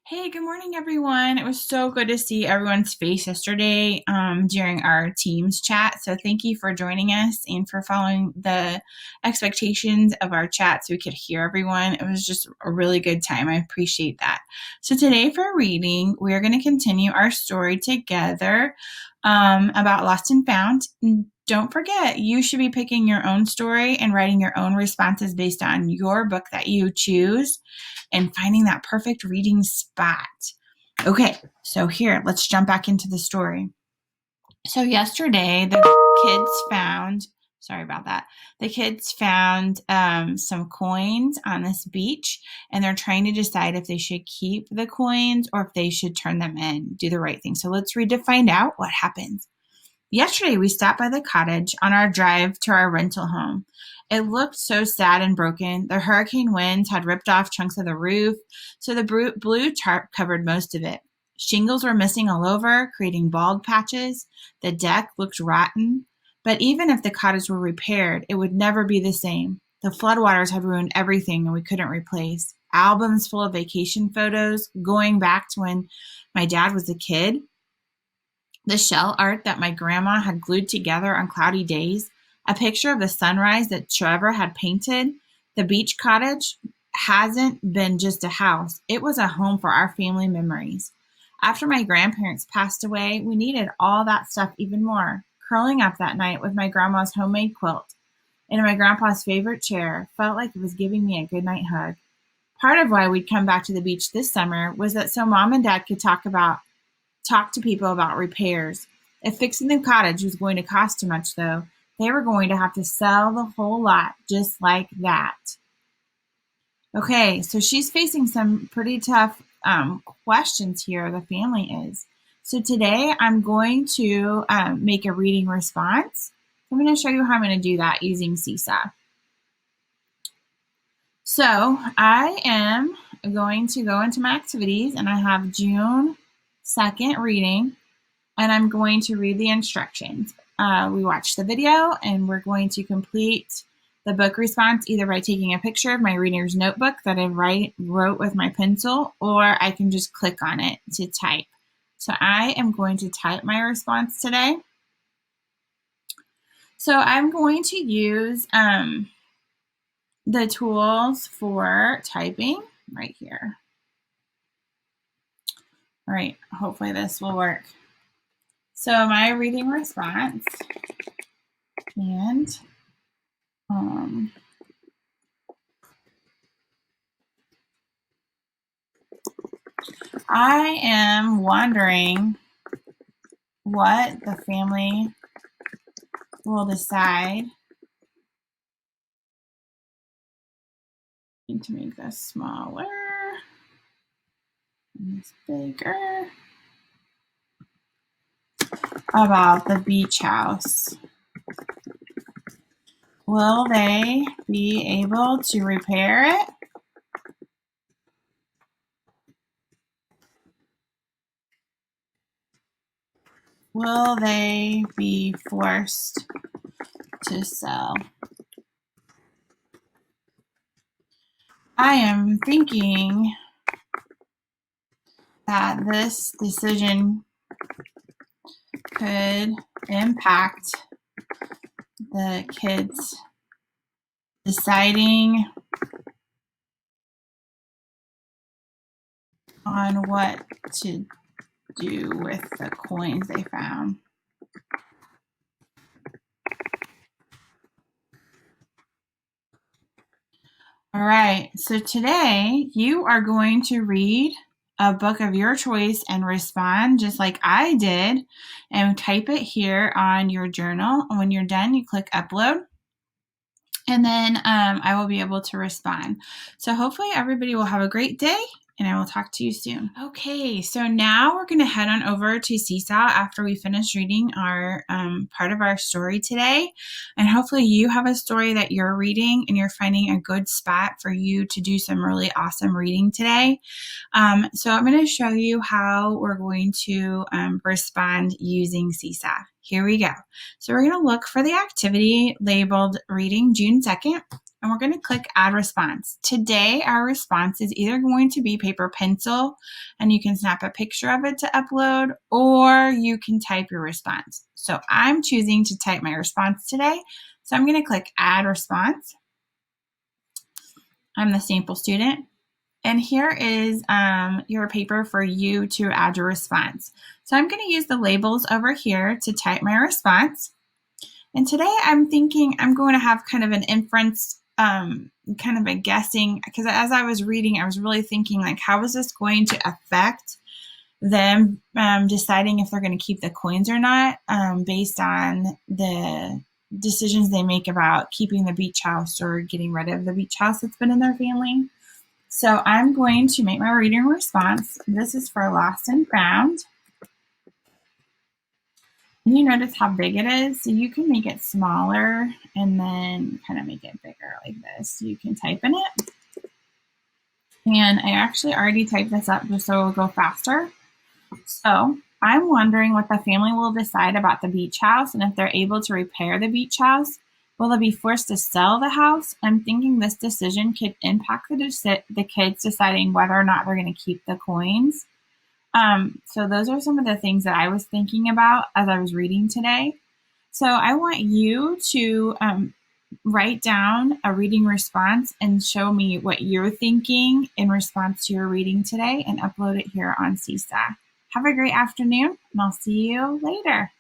Hey, good morning, everyone. It was so good to see everyone's face yesterday during our Teams chat. So thank you for joining us and for following the expectations of our chat so we could hear everyone. It was just a really good time. I appreciate that. So today for reading, we're going to continue our story together about Lost and Found. Don't forget, you should be picking your own story and writing your own responses based on your book that you choose and finding that perfect reading spot. Okay, so here, let's jump back into the story. So yesterday, the kids found some coins on this beach, and they're trying to decide if they should keep the coins or if they should turn them in, do the right thing. So let's read to find out what happens. Yesterday, we stopped by the cottage on our drive to our rental home. It looked so sad and broken. The hurricane winds had ripped off chunks of the roof, so the blue tarp covered most of it. Shingles were missing all over, creating bald patches. The deck looked rotten. But even if the cottage were repaired, it would never be the same. The floodwaters had ruined everything and we couldn't replace. Albums full of vacation photos, going back to when my dad was a kid. The shell art that my grandma had glued together on cloudy days, a picture of the sunrise that Trevor had painted. The beach cottage hasn't been just a house. It was a home for our family memories. After my grandparents passed away, we needed all that stuff even more. Curling up that night with my grandma's homemade quilt in my grandpa's favorite chair felt like it was giving me a goodnight hug. Part of why we'd come back to the beach this summer was that so Mom and Dad could talk to people about repairs. If fixing the cottage was going to cost too much, though, they were going to have to sell the whole lot just like that. Okay, so she's facing some pretty tough questions here, the family is. So today I'm going to make a reading response. I'm going to show you how I'm going to do that using Seesaw. So I am going to go into my activities, and I have June 2nd reading, and I'm going to read the instructions. We watched the video, and we're going to complete the book response either by taking a picture of my reader's notebook that I wrote with my pencil, or I can just click on it to type. So I am going to type my response today. So I'm going to use the tools for typing right here. All right, hopefully this will work. So my reading response, and I am wondering what the family will decide. I need to make this smaller and this bigger. About the beach house. Will they be able to repair it? Will they be forced to sell? I am thinking that this decision could impact the kids deciding on what to do with the coins they found. All right, so today you are going to read a book of your choice and respond just like I did, and type it here on your journal. And when you're done, you click upload, and then I will be able to respond. So hopefully everybody will have a great day, and I will talk to you soon. Okay, so now we're going to head on over to Seesaw after we finish reading our part of our story today. And hopefully you have a story that you're reading and you're finding a good spot for you to do some really awesome reading today. So I'm going to show you how we're going to respond using Seesaw. Here we go. So we're going to look for the activity labeled Reading June 2nd. and we're going to click add response. Today, our response is either going to be paper pencil, and you can snap a picture of it to upload, or you can type your response. So I'm choosing to type my response today. So I'm going to click add response. I'm the sample student. And here is your paper for you to add your response. So I'm going to use the labels over here to type my response. And today I'm thinking I'm going to have kind of an inference, kind of a guessing, because as I was reading, I was really thinking, like, how is this going to affect them deciding if they're going to keep the coins or not, based on the decisions they make about keeping the beach house or getting rid of the beach house that's been in their family. So I'm going to make my reading response. This is for lost and found. And you notice how big it is? So you can make it smaller and then kind of make it bigger like this. You can type in it. And I actually already typed this up just so it'll go faster. So I'm wondering what the family will decide about the beach house and if they're able to repair the beach house. Will they be forced to sell the house? I'm thinking this decision could impact the kids deciding whether or not they're going to keep the coins. So those are some of the things that I was thinking about as I was reading today. So I want you to write down a reading response and show me what you're thinking in response to your reading today and upload it here on Seesaw. Have a great afternoon, and I'll see you later.